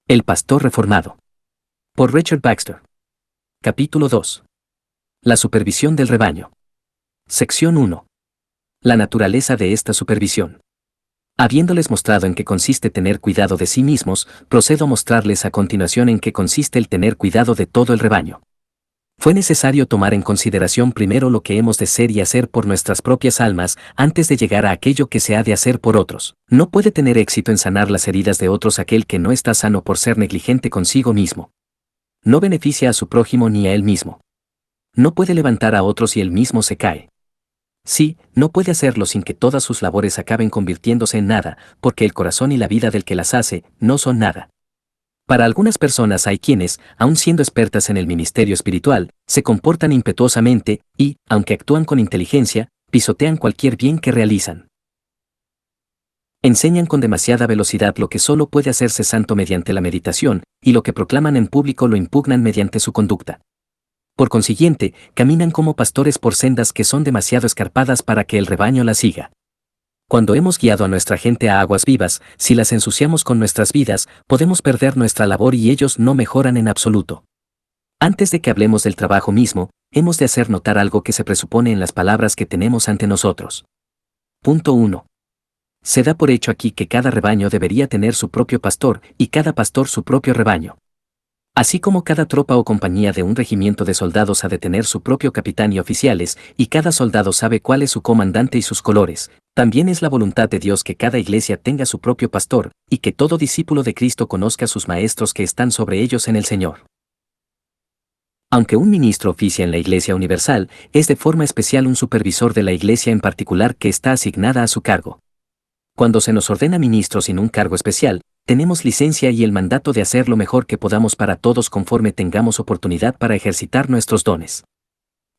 El pastor reformado. Por Richard Baxter. Capítulo 2. La supervisión del rebaño. Sección 1. La naturaleza de esta supervisión. Habiéndoles mostrado en qué consiste tener cuidado de sí mismos, procedo a mostrarles a continuación en qué consiste el tener cuidado de todo el rebaño. Fue necesario tomar en consideración primero lo que hemos de ser y hacer por nuestras propias almas antes de llegar a aquello que se ha de hacer por otros. No puede tener éxito en sanar las heridas de otros aquel que no está sano por ser negligente consigo mismo. No beneficia a su prójimo ni a él mismo. No puede levantar a otros si él mismo se cae. Sí, no puede hacerlo sin que todas sus labores acaben convirtiéndose en nada, porque el corazón y la vida del que las hace no son nada. Para algunas personas hay quienes, aun siendo expertas en el ministerio espiritual, se comportan impetuosamente y, aunque actúan con inteligencia, pisotean cualquier bien que realizan. Enseñan con demasiada velocidad lo que solo puede hacerse santo mediante la meditación, y lo que proclaman en público lo impugnan mediante su conducta. Por consiguiente, caminan como pastores por sendas que son demasiado escarpadas para que el rebaño las siga. Cuando hemos guiado a nuestra gente a aguas vivas, si las ensuciamos con nuestras vidas, podemos perder nuestra labor y ellos no mejoran en absoluto. Antes de que hablemos del trabajo mismo, hemos de hacer notar algo que se presupone en las palabras que tenemos ante nosotros. Punto 1. Se da por hecho aquí que cada rebaño debería tener su propio pastor y cada pastor su propio rebaño. Así como cada tropa o compañía de un regimiento de soldados ha de tener su propio capitán y oficiales, y cada soldado sabe cuál es su comandante y sus colores, también es la voluntad de Dios que cada iglesia tenga su propio pastor, y que todo discípulo de Cristo conozca sus maestros que están sobre ellos en el Señor. Aunque un ministro oficia en la Iglesia Universal, es de forma especial un supervisor de la iglesia en particular que está asignada a su cargo. Cuando se nos ordena ministro sin un cargo especial, tenemos licencia y el mandato de hacer lo mejor que podamos para todos conforme tengamos oportunidad para ejercitar nuestros dones.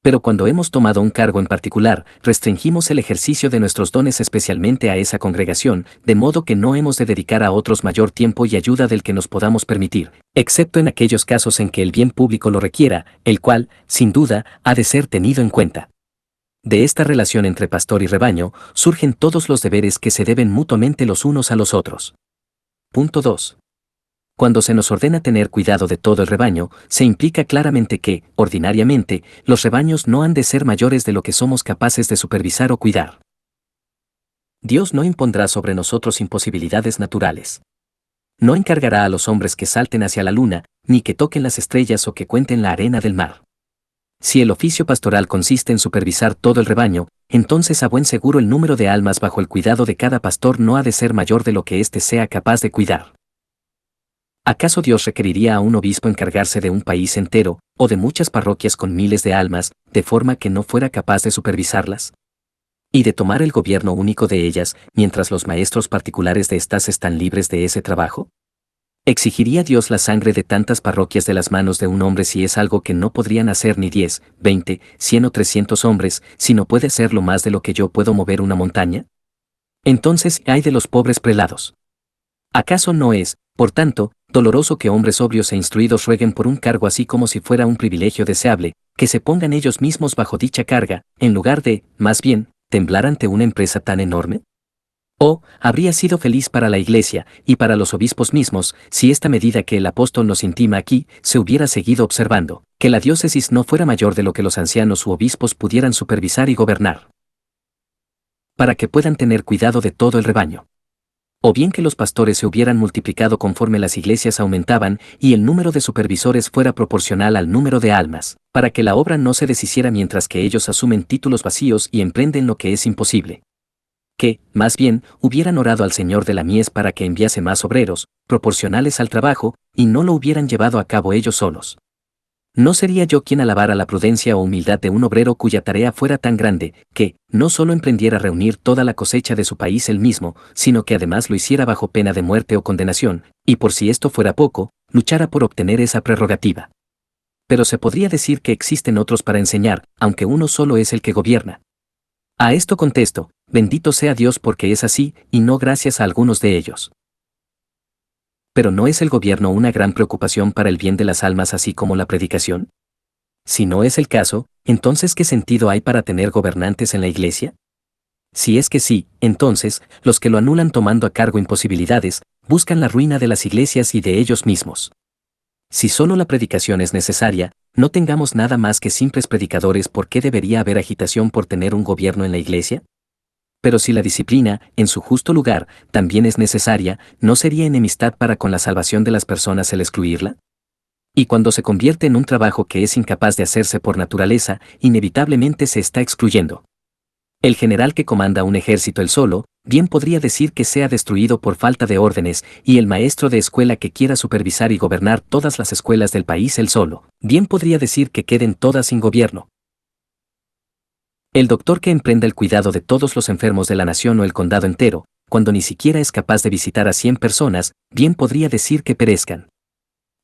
Pero cuando hemos tomado un cargo en particular, restringimos el ejercicio de nuestros dones especialmente a esa congregación, de modo que no hemos de dedicar a otros mayor tiempo y ayuda del que nos podamos permitir, excepto en aquellos casos en que el bien público lo requiera, el cual, sin duda, ha de ser tenido en cuenta. De esta relación entre pastor y rebaño, surgen todos los deberes que se deben mutuamente los unos a los otros. Punto 2. Cuando se nos ordena tener cuidado de todo el rebaño, se implica claramente que, ordinariamente, los rebaños no han de ser mayores de lo que somos capaces de supervisar o cuidar. Dios no impondrá sobre nosotros imposibilidades naturales. No encargará a los hombres que salten hacia la luna, ni que toquen las estrellas o que cuenten la arena del mar. Si el oficio pastoral consiste en supervisar todo el rebaño, entonces a buen seguro el número de almas bajo el cuidado de cada pastor no ha de ser mayor de lo que éste sea capaz de cuidar. ¿Acaso Dios requeriría a un obispo encargarse de un país entero, o de muchas parroquias con miles de almas, de forma que no fuera capaz de supervisarlas? ¿Y de tomar el gobierno único de ellas, mientras los maestros particulares de estas están libres de ese trabajo? ¿Exigiría Dios la sangre de tantas parroquias de las manos de un hombre si es algo que no podrían hacer ni 10, 20, 100 o 300 hombres, si no puede hacerlo más de lo que yo puedo mover una montaña? Entonces, ¿ay de los pobres prelados? ¿Acaso no es, por tanto, doloroso que hombres sobrios e instruidos rueguen por un cargo así como si fuera un privilegio deseable, que se pongan ellos mismos bajo dicha carga, en lugar de, más bien, temblar ante una empresa tan enorme? ¿O habría sido feliz para la Iglesia y para los obispos mismos si esta medida que el apóstol nos intima aquí se hubiera seguido observando, que la diócesis no fuera mayor de lo que los ancianos u obispos pudieran supervisar y gobernar? Para que puedan tener cuidado de todo el rebaño. O bien que los pastores se hubieran multiplicado conforme las iglesias aumentaban y el número de supervisores fuera proporcional al número de almas, para que la obra no se deshiciera mientras que ellos asumen títulos vacíos y emprenden lo que es imposible. Que, más bien, hubieran orado al Señor de la mies para que enviase más obreros, proporcionales al trabajo, y no lo hubieran llevado a cabo ellos solos. No sería yo quien alabara la prudencia o humildad de un obrero cuya tarea fuera tan grande, que, no solo emprendiera reunir toda la cosecha de su país él mismo, sino que además lo hiciera bajo pena de muerte o condenación, y por si esto fuera poco, luchara por obtener esa prerrogativa. Pero se podría decir que existen otros para enseñar, aunque uno solo es el que gobierna. A esto contesto, bendito sea Dios porque es así, y no gracias a algunos de ellos. ¿Pero no es el gobierno una gran preocupación para el bien de las almas así como la predicación? Si no es el caso, entonces ¿qué sentido hay para tener gobernantes en la Iglesia? Si es que sí, entonces, los que lo anulan tomando a cargo imposibilidades, buscan la ruina de las iglesias y de ellos mismos. Si solo la predicación es necesaria, no tengamos nada más que simples predicadores. ¿Por qué debería haber agitación por tener un gobierno en la iglesia? Pero si la disciplina, en su justo lugar, también es necesaria, ¿no sería enemistad para con la salvación de las personas el excluirla? Y cuando se convierte en un trabajo que es incapaz de hacerse por naturaleza, inevitablemente se está excluyendo. El general que comanda un ejército él solo, bien podría decir que sea destruido por falta de órdenes, y el maestro de escuela que quiera supervisar y gobernar todas las escuelas del país él solo, bien podría decir que queden todas sin gobierno. El doctor que emprenda el cuidado de todos los enfermos de la nación o el condado entero, cuando ni siquiera es capaz de visitar a 100 personas, bien podría decir que perezcan.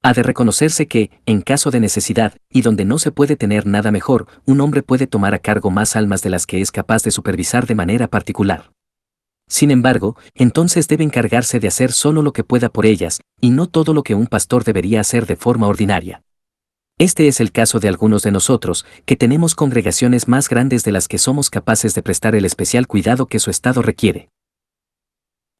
Ha de reconocerse que, en caso de necesidad, y donde no se puede tener nada mejor, un hombre puede tomar a cargo más almas de las que es capaz de supervisar de manera particular. Sin embargo, entonces debe encargarse de hacer solo lo que pueda por ellas, y no todo lo que un pastor debería hacer de forma ordinaria. Este es el caso de algunos de nosotros, que tenemos congregaciones más grandes de las que somos capaces de prestar el especial cuidado que su estado requiere.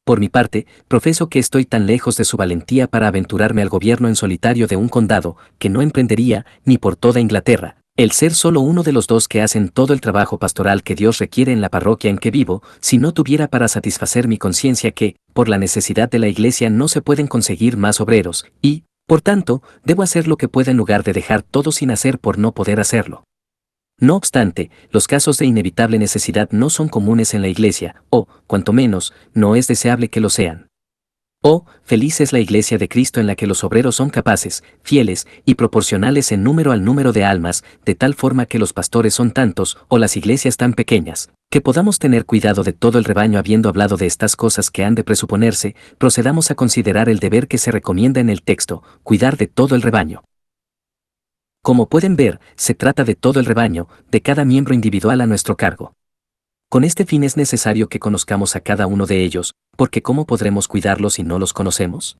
Por mi parte, profeso que estoy tan lejos de su valentía para aventurarme al gobierno en solitario de un condado, que no emprendería, ni por toda Inglaterra, el ser solo uno de los dos que hacen todo el trabajo pastoral que Dios requiere en la parroquia en que vivo, si no tuviera para satisfacer mi conciencia que, por la necesidad de la iglesia no se pueden conseguir más obreros, y, por tanto, debo hacer lo que pueda en lugar de dejar todo sin hacer por no poder hacerlo. No obstante, los casos de inevitable necesidad no son comunes en la iglesia, o, cuanto menos, no es deseable que lo sean. Oh, feliz es la iglesia de Cristo en la que los obreros son capaces, fieles y proporcionales en número al número de almas, de tal forma que los pastores son tantos, o las iglesias tan pequeñas, que podamos tener cuidado de todo el rebaño. Habiendo hablado de estas cosas que han de presuponerse, procedamos a considerar el deber que se recomienda en el texto, cuidar de todo el rebaño. Como pueden ver, se trata de todo el rebaño, de cada miembro individual a nuestro cargo. Con este fin es necesario que conozcamos a cada uno de ellos, porque ¿cómo podremos cuidarlos si no los conocemos?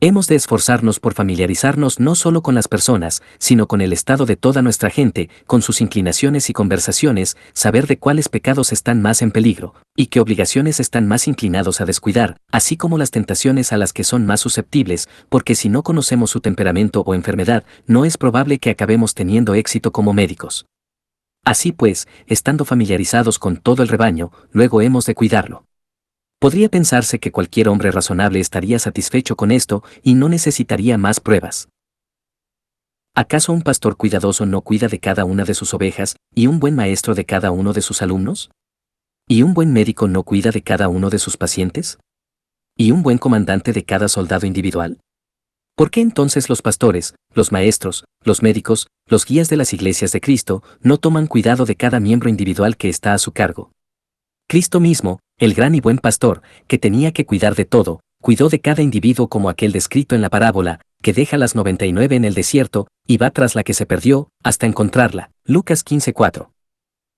Hemos de esforzarnos por familiarizarnos no solo con las personas, sino con el estado de toda nuestra gente, con sus inclinaciones y conversaciones, saber de cuáles pecados están más en peligro, y qué obligaciones están más inclinados a descuidar, así como las tentaciones a las que son más susceptibles, porque si no conocemos su temperamento o enfermedad, no es probable que acabemos teniendo éxito como médicos. Así pues, estando familiarizados con todo el rebaño, luego hemos de cuidarlo. Podría pensarse que cualquier hombre razonable estaría satisfecho con esto y no necesitaría más pruebas. ¿Acaso un pastor cuidadoso no cuida de cada una de sus ovejas, y un buen maestro de cada uno de sus alumnos? ¿Y un buen médico no cuida de cada uno de sus pacientes? ¿Y un buen comandante de cada soldado individual? ¿Por qué entonces los pastores, los maestros, los médicos, los guías de las iglesias de Cristo, no toman cuidado de cada miembro individual que está a su cargo? Cristo mismo, el gran y buen pastor, que tenía que cuidar de todo, cuidó de cada individuo como aquel descrito en la parábola, que deja las 99 en el desierto, y va tras la que se perdió, hasta encontrarla. Lucas 15:4.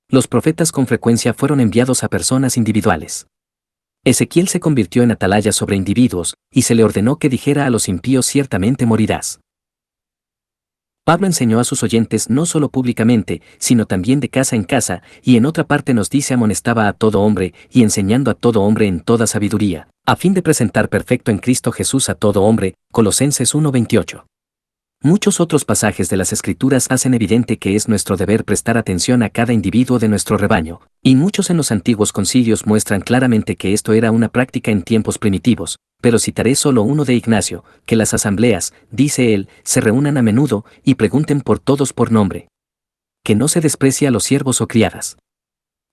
Los profetas con frecuencia fueron enviados a personas individuales. Ezequiel se convirtió en atalaya sobre individuos, y se le ordenó que dijera a los impíos: ciertamente morirás. Pablo enseñó a sus oyentes no solo públicamente, sino también de casa en casa, y en otra parte nos dice: amonestaba a todo hombre, y enseñando a todo hombre en toda sabiduría, a fin de presentar perfecto en Cristo Jesús a todo hombre. Colosenses 1:28. Muchos otros pasajes de las Escrituras hacen evidente que es nuestro deber prestar atención a cada individuo de nuestro rebaño, y muchos en los antiguos concilios muestran claramente que esto era una práctica en tiempos primitivos, pero citaré solo uno de Ignacio: que las asambleas, dice él, se reúnan a menudo y pregunten por todos por nombre. Que no se desprecie a los siervos o criadas.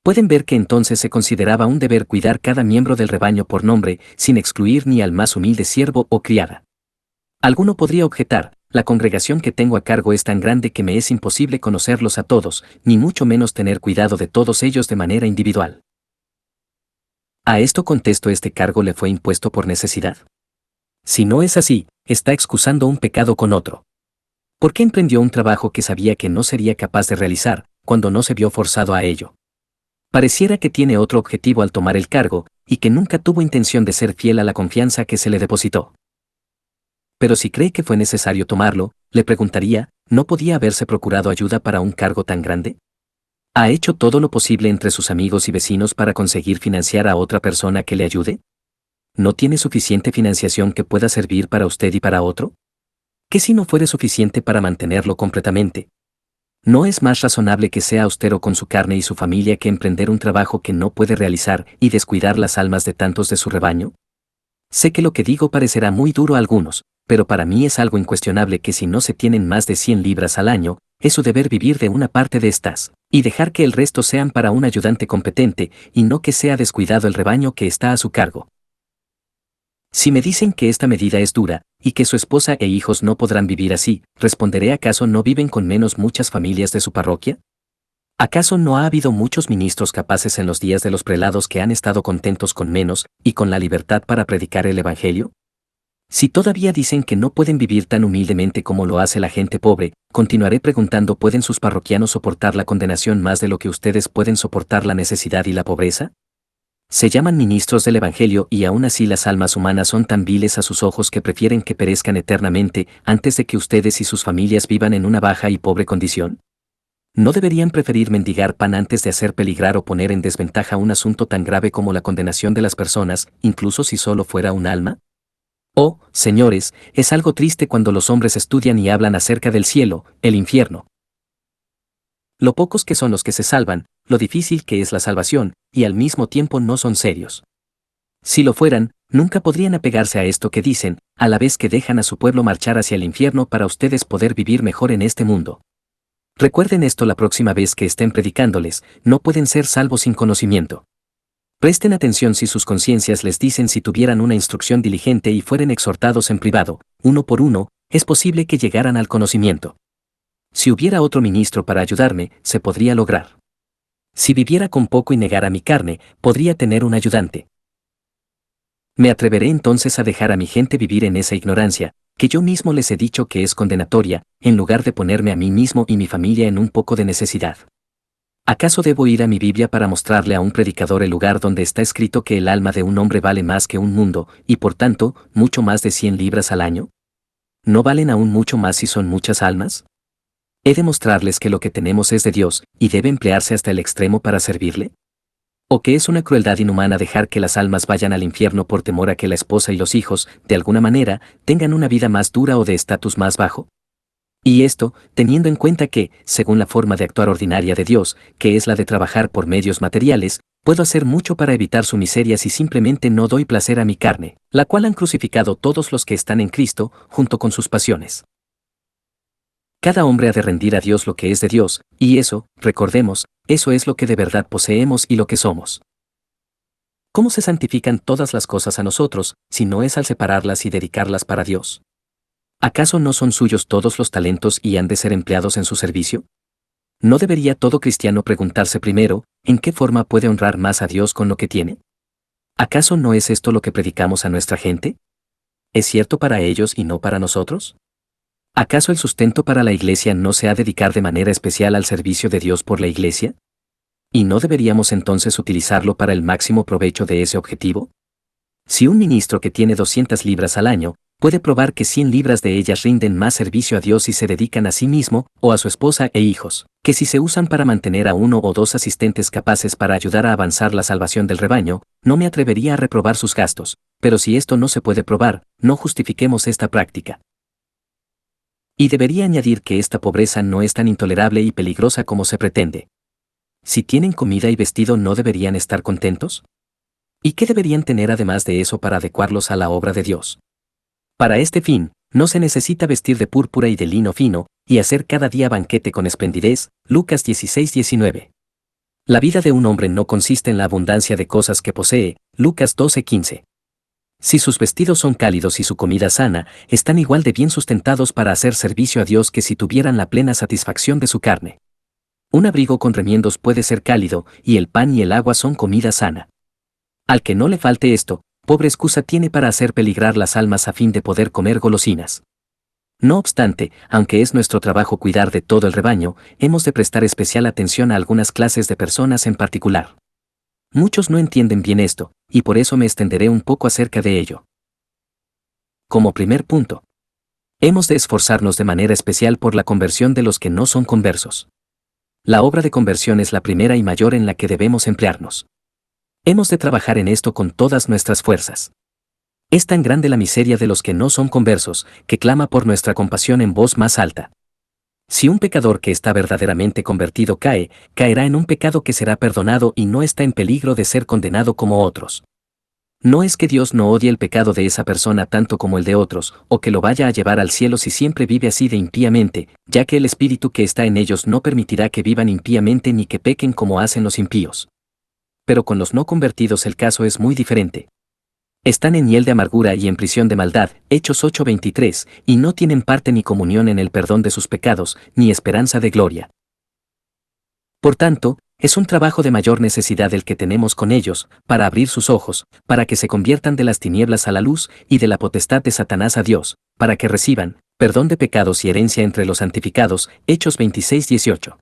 Pueden ver que entonces se consideraba un deber cuidar cada miembro del rebaño por nombre, sin excluir ni al más humilde siervo o criada. Alguno podría objetar: la congregación que tengo a cargo es tan grande que me es imposible conocerlos a todos, ni mucho menos tener cuidado de todos ellos de manera individual. A esto contesto: este cargo le fue impuesto por necesidad. Si no es así, está excusando un pecado con otro. ¿Por qué emprendió un trabajo que sabía que no sería capaz de realizar, cuando no se vio forzado a ello? Pareciera que tiene otro objetivo al tomar el cargo, y que nunca tuvo intención de ser fiel a la confianza que se le depositó. Pero si cree que fue necesario tomarlo, le preguntaría: ¿no podía haberse procurado ayuda para un cargo tan grande? ¿Ha hecho todo lo posible entre sus amigos y vecinos para conseguir financiar a otra persona que le ayude? ¿No tiene suficiente financiación que pueda servir para usted y para otro? ¿Qué si no fuere suficiente para mantenerlo completamente? ¿No es más razonable que sea austero con su carne y su familia que emprender un trabajo que no puede realizar y descuidar las almas de tantos de su rebaño? Sé que lo que digo parecerá muy duro a algunos, pero para mí es algo incuestionable que si no se tienen más de 100 libras al año, es su deber vivir de una parte de estas, y dejar que el resto sean para un ayudante competente, y no que sea descuidado el rebaño que está a su cargo. Si me dicen que esta medida es dura, y que su esposa e hijos no podrán vivir así, responderé: ¿acaso no viven con menos muchas familias de su parroquia? ¿Acaso no ha habido muchos ministros capaces en los días de los prelados que han estado contentos con menos, y con la libertad para predicar el Evangelio? Si todavía dicen que no pueden vivir tan humildemente como lo hace la gente pobre, continuaré preguntando: ¿pueden sus parroquianos soportar la condenación más de lo que ustedes pueden soportar la necesidad y la pobreza? Se llaman ministros del Evangelio y aún así las almas humanas son tan viles a sus ojos que prefieren que perezcan eternamente antes de que ustedes y sus familias vivan en una baja y pobre condición. ¿No deberían preferir mendigar pan antes de hacer peligrar o poner en desventaja un asunto tan grave como la condenación de las personas, incluso si solo fuera un alma? Oh, señores, es algo triste cuando los hombres estudian y hablan acerca del cielo, el infierno. Lo pocos que son los que se salvan, lo difícil que es la salvación, y al mismo tiempo no son serios. Si lo fueran, nunca podrían apegarse a esto que dicen, a la vez que dejan a su pueblo marchar hacia el infierno para ustedes poder vivir mejor en este mundo. Recuerden esto la próxima vez que estén predicándoles: no pueden ser salvos sin conocimiento. Presten atención si sus conciencias les dicen: si tuvieran una instrucción diligente y fueren exhortados en privado, uno por uno, es posible que llegaran al conocimiento. Si hubiera otro ministro para ayudarme, se podría lograr. Si viviera con poco y negara mi carne, podría tener un ayudante. Me atreveré entonces a dejar a mi gente vivir en esa ignorancia, que yo mismo les he dicho que es condenatoria, en lugar de ponerme a mí mismo y mi familia en un poco de necesidad. ¿Acaso debo ir a mi Biblia para mostrarle a un predicador el lugar donde está escrito que el alma de un hombre vale más que un mundo, y por tanto, mucho más de 100 libras al año? ¿No valen aún mucho más si son muchas almas? ¿He de mostrarles que lo que tenemos es de Dios, y debe emplearse hasta el extremo para servirle? ¿O que es una crueldad inhumana dejar que las almas vayan al infierno por temor a que la esposa y los hijos, de alguna manera, tengan una vida más dura o de estatus más bajo? Y esto, teniendo en cuenta que, según la forma de actuar ordinaria de Dios, que es la de trabajar por medios materiales, puedo hacer mucho para evitar su miseria si simplemente no doy placer a mi carne, la cual han crucificado todos los que están en Cristo, junto con sus pasiones. Cada hombre ha de rendir a Dios lo que es de Dios, y eso, recordemos, eso es lo que de verdad poseemos y lo que somos. ¿Cómo se santifican todas las cosas a nosotros, si no es al separarlas y dedicarlas para Dios? ¿Acaso no son suyos todos los talentos y han de ser empleados en su servicio? ¿No debería todo cristiano preguntarse primero, en qué forma puede honrar más a Dios con lo que tiene? ¿Acaso no es esto lo que predicamos a nuestra gente? ¿Es cierto para ellos y no para nosotros? ¿Acaso el sustento para la Iglesia no se ha de dedicar de manera especial al servicio de Dios por la Iglesia? ¿Y no deberíamos entonces utilizarlo para el máximo provecho de ese objetivo? Si un ministro que tiene 200 libras al año, puede probar que 100 libras de ellas rinden más servicio a Dios y se dedican a sí mismo, o a su esposa e hijos, que si se usan para mantener a uno o dos asistentes capaces para ayudar a avanzar la salvación del rebaño, no me atrevería a reprobar sus gastos, pero si esto no se puede probar, no justifiquemos esta práctica. Y debería añadir que esta pobreza no es tan intolerable y peligrosa como se pretende. Si tienen comida y vestido, ¿no deberían estar contentos? ¿Y qué deberían tener además de eso para adecuarlos a la obra de Dios? Para este fin, no se necesita vestir de púrpura y de lino fino, y hacer cada día banquete con esplendidez. Lucas 16:19. La vida de un hombre no consiste en la abundancia de cosas que posee. Lucas 12:15. Si sus vestidos son cálidos y su comida sana, están igual de bien sustentados para hacer servicio a Dios que si tuvieran la plena satisfacción de su carne. Un abrigo con remiendos puede ser cálido, y el pan y el agua son comida sana. Al que no le falte esto, pobre excusa tiene para hacer peligrar las almas a fin de poder comer golosinas. No obstante, aunque es nuestro trabajo cuidar de todo el rebaño, hemos de prestar especial atención a algunas clases de personas en particular. Muchos no entienden bien esto, y por eso me extenderé un poco acerca de ello. Como primer punto, hemos de esforzarnos de manera especial por la conversión de los que no son conversos. La obra de conversión es la primera y mayor en la que debemos emplearnos. Hemos de trabajar en esto con todas nuestras fuerzas. Es tan grande la miseria de los que no son conversos, que clama por nuestra compasión en voz más alta. Si un pecador que está verdaderamente convertido cae, caerá en un pecado que será perdonado y no está en peligro de ser condenado como otros. No es que Dios no odie el pecado de esa persona tanto como el de otros, o que lo vaya a llevar al cielo si siempre vive así de impíamente, ya que el espíritu que está en ellos no permitirá que vivan impíamente ni que pequen como hacen los impíos. Pero con los no convertidos el caso es muy diferente. Están en hiel de amargura y en prisión de maldad, Hechos 8:23, y no tienen parte ni comunión en el perdón de sus pecados, ni esperanza de gloria. Por tanto, es un trabajo de mayor necesidad el que tenemos con ellos, para abrir sus ojos, para que se conviertan de las tinieblas a la luz y de la potestad de Satanás a Dios, para que reciban perdón de pecados y herencia entre los santificados, Hechos 26:18.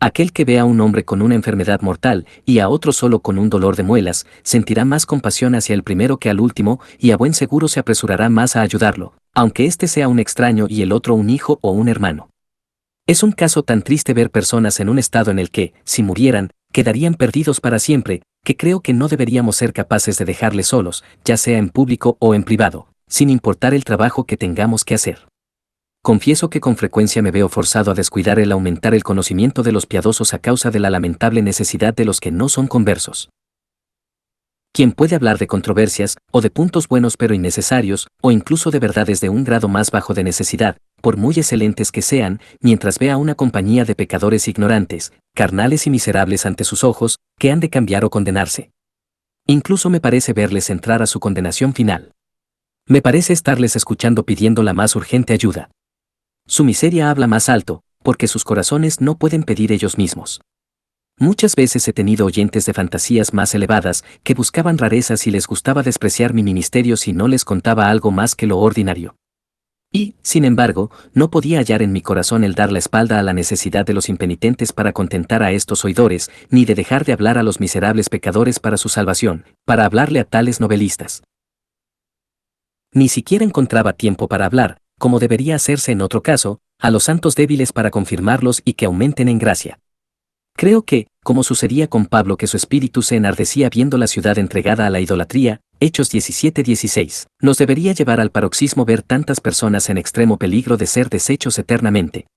Aquel que ve a un hombre con una enfermedad mortal y a otro solo con un dolor de muelas, sentirá más compasión hacia el primero que al último y a buen seguro se apresurará más a ayudarlo, aunque éste sea un extraño y el otro un hijo o un hermano. Es un caso tan triste ver personas en un estado en el que, si murieran, quedarían perdidos para siempre, que creo que no deberíamos ser capaces de dejarles solos, ya sea en público o en privado, sin importar el trabajo que tengamos que hacer. Confieso que con frecuencia me veo forzado a descuidar el aumentar el conocimiento de los piadosos a causa de la lamentable necesidad de los que no son conversos. ¿Quién puede hablar de controversias, o de puntos buenos pero innecesarios, o incluso de verdades de un grado más bajo de necesidad, por muy excelentes que sean, mientras vea una compañía de pecadores ignorantes, carnales y miserables ante sus ojos, que han de cambiar o condenarse? Incluso me parece verles entrar a su condenación final. Me parece estarles escuchando pidiendo la más urgente ayuda. Su miseria habla más alto, porque sus corazones no pueden pedir ellos mismos. Muchas veces he tenido oyentes de fantasías más elevadas que buscaban rarezas y les gustaba despreciar mi ministerio si no les contaba algo más que lo ordinario. Y, sin embargo, no podía hallar en mi corazón el dar la espalda a la necesidad de los impenitentes para contentar a estos oidores, ni de dejar de hablar a los miserables pecadores para su salvación, para hablarle a tales novelistas. Ni siquiera encontraba tiempo para hablar, como debería hacerse en otro caso, a los santos débiles para confirmarlos y que aumenten en gracia. Creo que, como sucedía con Pablo que su espíritu se enardecía viendo la ciudad entregada a la idolatría, Hechos 17:16, nos debería llevar al paroxismo ver tantas personas en extremo peligro de ser deshechos eternamente.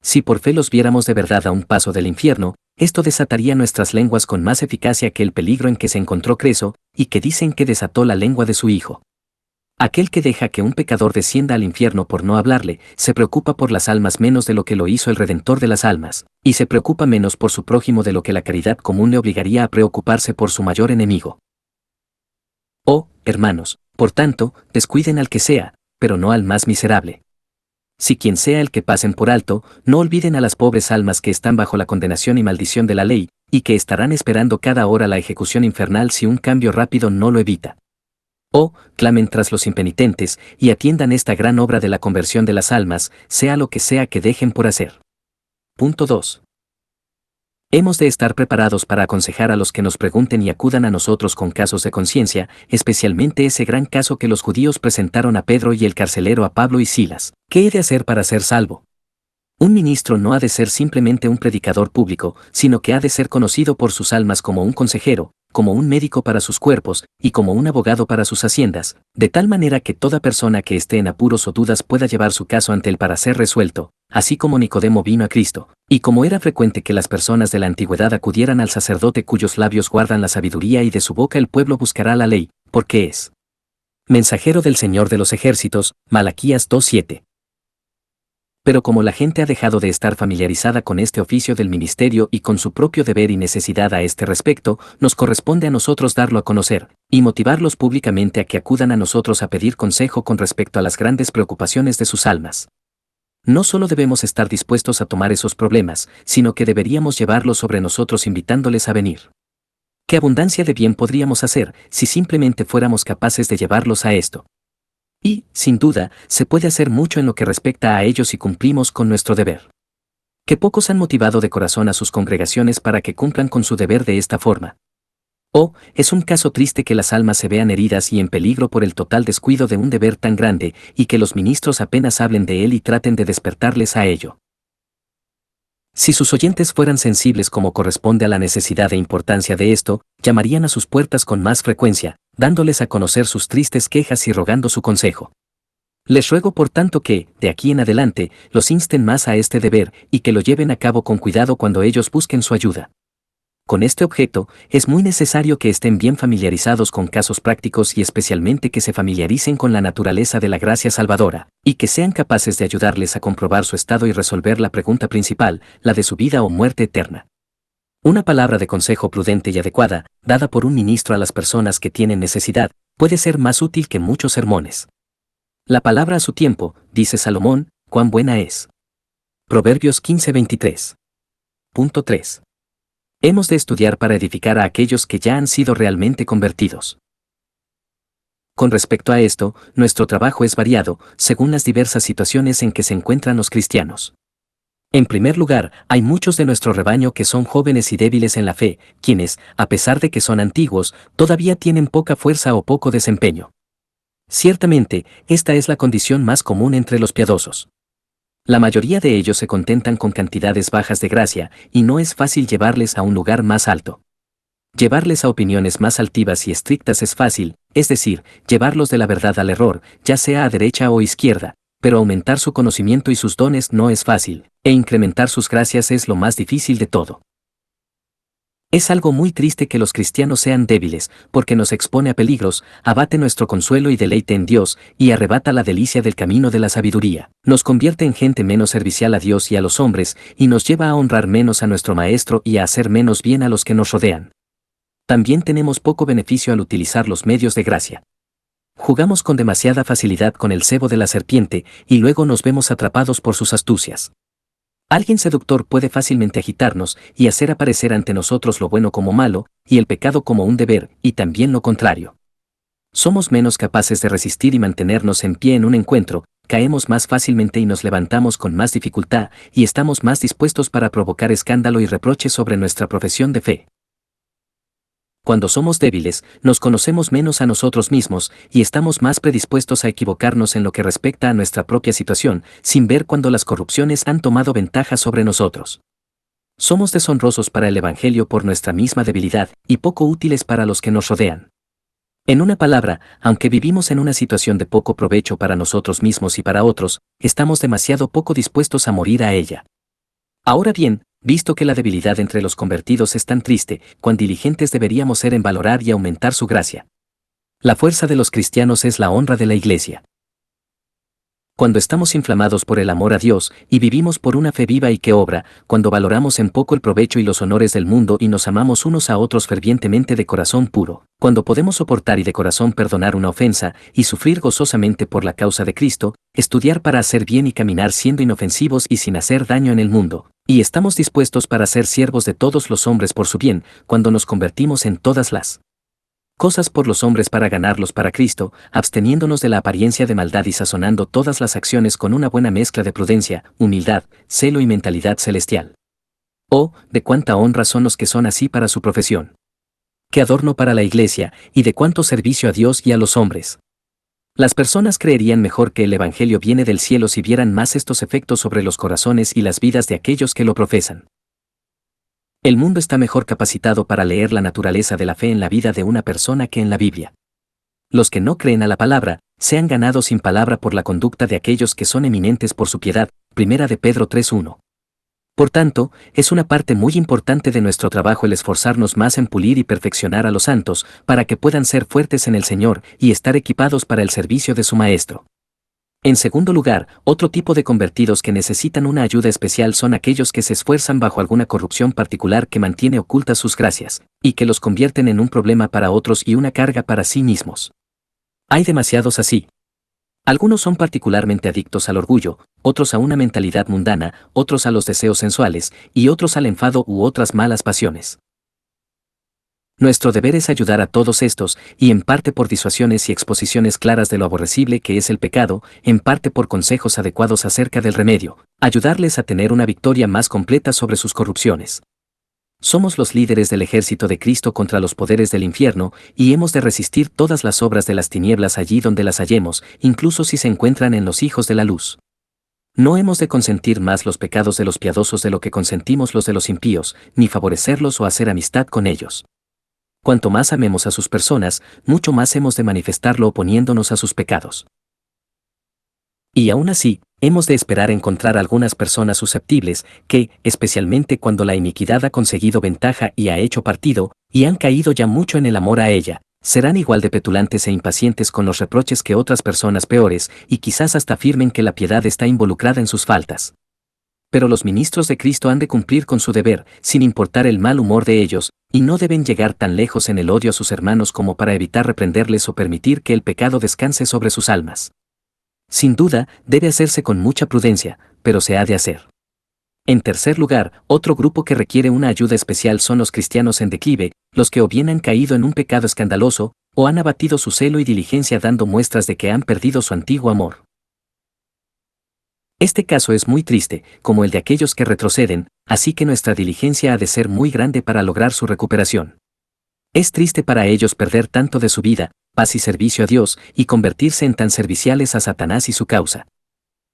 Si por fe los viéramos de verdad a un paso del infierno, esto desataría nuestras lenguas con más eficacia que el peligro en que se encontró Creso, y que dicen que desató la lengua de su hijo. Aquel que deja que un pecador descienda al infierno por no hablarle, se preocupa por las almas menos de lo que lo hizo el Redentor de las almas, y se preocupa menos por su prójimo de lo que la caridad común le obligaría a preocuparse por su mayor enemigo. Oh, hermanos, por tanto, descuiden al que sea, pero no al más miserable. Si quien sea el que pasen por alto, no olviden a las pobres almas que están bajo la condenación y maldición de la ley, y que estarán esperando cada hora la ejecución infernal si un cambio rápido no lo evita. Oh, clamen tras los impenitentes, y atiendan esta gran obra de la conversión de las almas, sea lo que sea que dejen por hacer. Punto 2. Hemos de estar preparados para aconsejar a los que nos pregunten y acudan a nosotros con casos de conciencia, especialmente ese gran caso que los judíos presentaron a Pedro y el carcelero a Pablo y Silas. ¿Qué he de hacer para ser salvo? Un ministro no ha de ser simplemente un predicador público, sino que ha de ser conocido por sus almas como un consejero, como un médico para sus cuerpos, y como un abogado para sus haciendas, de tal manera que toda persona que esté en apuros o dudas pueda llevar su caso ante él para ser resuelto, así como Nicodemo vino a Cristo, y como era frecuente que las personas de la antigüedad acudieran al sacerdote cuyos labios guardan la sabiduría y de su boca el pueblo buscará la ley, porque es mensajero del Señor de los ejércitos, Malaquías 2:7. Pero como la gente ha dejado de estar familiarizada con este oficio del ministerio y con su propio deber y necesidad a este respecto, nos corresponde a nosotros darlo a conocer, y motivarlos públicamente a que acudan a nosotros a pedir consejo con respecto a las grandes preocupaciones de sus almas. No solo debemos estar dispuestos a tomar esos problemas, sino que deberíamos llevarlos sobre nosotros invitándoles a venir. ¿Qué abundancia de bien podríamos hacer si simplemente fuéramos capaces de llevarlos a esto? Y, sin duda, se puede hacer mucho en lo que respecta a ellos si cumplimos con nuestro deber. Que pocos han motivado de corazón a sus congregaciones para que cumplan con su deber de esta forma. Oh, es un caso triste que las almas se vean heridas y en peligro por el total descuido de un deber tan grande, y que los ministros apenas hablen de él y traten de despertarles a ello. Si sus oyentes fueran sensibles como corresponde a la necesidad e importancia de esto, llamarían a sus puertas con más frecuencia, dándoles a conocer sus tristes quejas y rogando su consejo. Les ruego por tanto que, de aquí en adelante, los insten más a este deber y que lo lleven a cabo con cuidado cuando ellos busquen su ayuda. Con este objeto, es muy necesario que estén bien familiarizados con casos prácticos y especialmente que se familiaricen con la naturaleza de la gracia salvadora, y que sean capaces de ayudarles a comprobar su estado y resolver la pregunta principal, la de su vida o muerte eterna. Una palabra de consejo prudente y adecuada, dada por un ministro a las personas que tienen necesidad, puede ser más útil que muchos sermones. La palabra a su tiempo, dice Salomón, cuán buena es. Proverbios 15:23. Punto 3. Hemos de estudiar para edificar a aquellos que ya han sido realmente convertidos. Con respecto a esto, nuestro trabajo es variado, según las diversas situaciones en que se encuentran los cristianos. En primer lugar, hay muchos de nuestro rebaño que son jóvenes y débiles en la fe, quienes, a pesar de que son antiguos, todavía tienen poca fuerza o poco desempeño. Ciertamente, esta es la condición más común entre los piadosos. La mayoría de ellos se contentan con cantidades bajas de gracia, y no es fácil llevarles a un lugar más alto. Llevarles a opiniones más altivas y estrictas es fácil, es decir, llevarlos de la verdad al error, ya sea a derecha o izquierda, pero aumentar su conocimiento y sus dones no es fácil, e incrementar sus gracias es lo más difícil de todo. Es algo muy triste que los cristianos sean débiles, porque nos expone a peligros, abate nuestro consuelo y deleite en Dios, y arrebata la delicia del camino de la sabiduría, nos convierte en gente menos servicial a Dios y a los hombres, y nos lleva a honrar menos a nuestro Maestro y a hacer menos bien a los que nos rodean. También tenemos poco beneficio al utilizar los medios de gracia. Jugamos con demasiada facilidad con el cebo de la serpiente, y luego nos vemos atrapados por sus astucias. Alguien seductor puede fácilmente agitarnos y hacer aparecer ante nosotros lo bueno como malo, y el pecado como un deber, y también lo contrario. Somos menos capaces de resistir y mantenernos en pie en un encuentro, caemos más fácilmente y nos levantamos con más dificultad, y estamos más dispuestos para provocar escándalo y reproche sobre nuestra profesión de fe. Cuando somos débiles, nos conocemos menos a nosotros mismos y estamos más predispuestos a equivocarnos en lo que respecta a nuestra propia situación, sin ver cuando las corrupciones han tomado ventaja sobre nosotros. Somos deshonrosos para el Evangelio por nuestra misma debilidad y poco útiles para los que nos rodean. En una palabra, aunque vivimos en una situación de poco provecho para nosotros mismos y para otros, estamos demasiado poco dispuestos a morir a ella. Ahora bien, visto que la debilidad entre los convertidos es tan triste, cuán diligentes deberíamos ser en valorar y aumentar su gracia. La fuerza de los cristianos es la honra de la Iglesia. Cuando estamos inflamados por el amor a Dios y vivimos por una fe viva y que obra, cuando valoramos en poco el provecho y los honores del mundo y nos amamos unos a otros fervientemente de corazón puro, cuando podemos soportar y de corazón perdonar una ofensa y sufrir gozosamente por la causa de Cristo, estudiar para hacer bien y caminar siendo inofensivos y sin hacer daño en el mundo, y estamos dispuestos para ser siervos de todos los hombres por su bien, cuando nos convertimos en todas las cosas por los hombres para ganarlos para Cristo, absteniéndonos de la apariencia de maldad y sazonando todas las acciones con una buena mezcla de prudencia, humildad, celo y mentalidad celestial. Oh, de cuánta honra son los que son así para su profesión. Qué adorno para la Iglesia, y de cuánto servicio a Dios y a los hombres. Las personas creerían mejor que el Evangelio viene del cielo si vieran más estos efectos sobre los corazones y las vidas de aquellos que lo profesan. El mundo está mejor capacitado para leer la naturaleza de la fe en la vida de una persona que en la Biblia. Los que no creen a la palabra, sean ganados sin palabra por la conducta de aquellos que son eminentes por su piedad. 1 de Pedro 3:1. Por tanto, es una parte muy importante de nuestro trabajo el esforzarnos más en pulir y perfeccionar a los santos, para que puedan ser fuertes en el Señor y estar equipados para el servicio de su Maestro. En segundo lugar, otro tipo de convertidos que necesitan una ayuda especial son aquellos que se esfuerzan bajo alguna corrupción particular que mantiene ocultas sus gracias, y que los convierten en un problema para otros y una carga para sí mismos. Hay demasiados así. Algunos son particularmente adictos al orgullo, otros a una mentalidad mundana, otros a los deseos sensuales, y otros al enfado u otras malas pasiones. Nuestro deber es ayudar a todos estos, y en parte por disuasiones y exposiciones claras de lo aborrecible que es el pecado, en parte por consejos adecuados acerca del remedio, ayudarles a tener una victoria más completa sobre sus corrupciones. Somos los líderes del ejército de Cristo contra los poderes del infierno, y hemos de resistir todas las obras de las tinieblas allí donde las hallemos, incluso si se encuentran en los hijos de la luz. No hemos de consentir más los pecados de los piadosos de lo que consentimos los de los impíos, ni favorecerlos o hacer amistad con ellos. Cuanto más amemos a sus personas, mucho más hemos de manifestarlo oponiéndonos a sus pecados. Y aún así, hemos de esperar encontrar algunas personas susceptibles que, especialmente cuando la iniquidad ha conseguido ventaja y ha hecho partido, y han caído ya mucho en el amor a ella, serán igual de petulantes e impacientes con los reproches que otras personas peores, y quizás hasta afirmen que la piedad está involucrada en sus faltas. Pero los ministros de Cristo han de cumplir con su deber, sin importar el mal humor de ellos, y no deben llegar tan lejos en el odio a sus hermanos como para evitar reprenderles o permitir que el pecado descanse sobre sus almas. Sin duda, debe hacerse con mucha prudencia, pero se ha de hacer. En tercer lugar, otro grupo que requiere una ayuda especial son los cristianos en declive, los que o bien han caído en un pecado escandaloso, o han abatido su celo y diligencia dando muestras de que han perdido su antiguo amor. Este caso es muy triste, como el de aquellos que retroceden, así que nuestra diligencia ha de ser muy grande para lograr su recuperación. Es triste para ellos perder tanto de su vida, paz y servicio a Dios, y convertirse en tan serviciales a Satanás y su causa.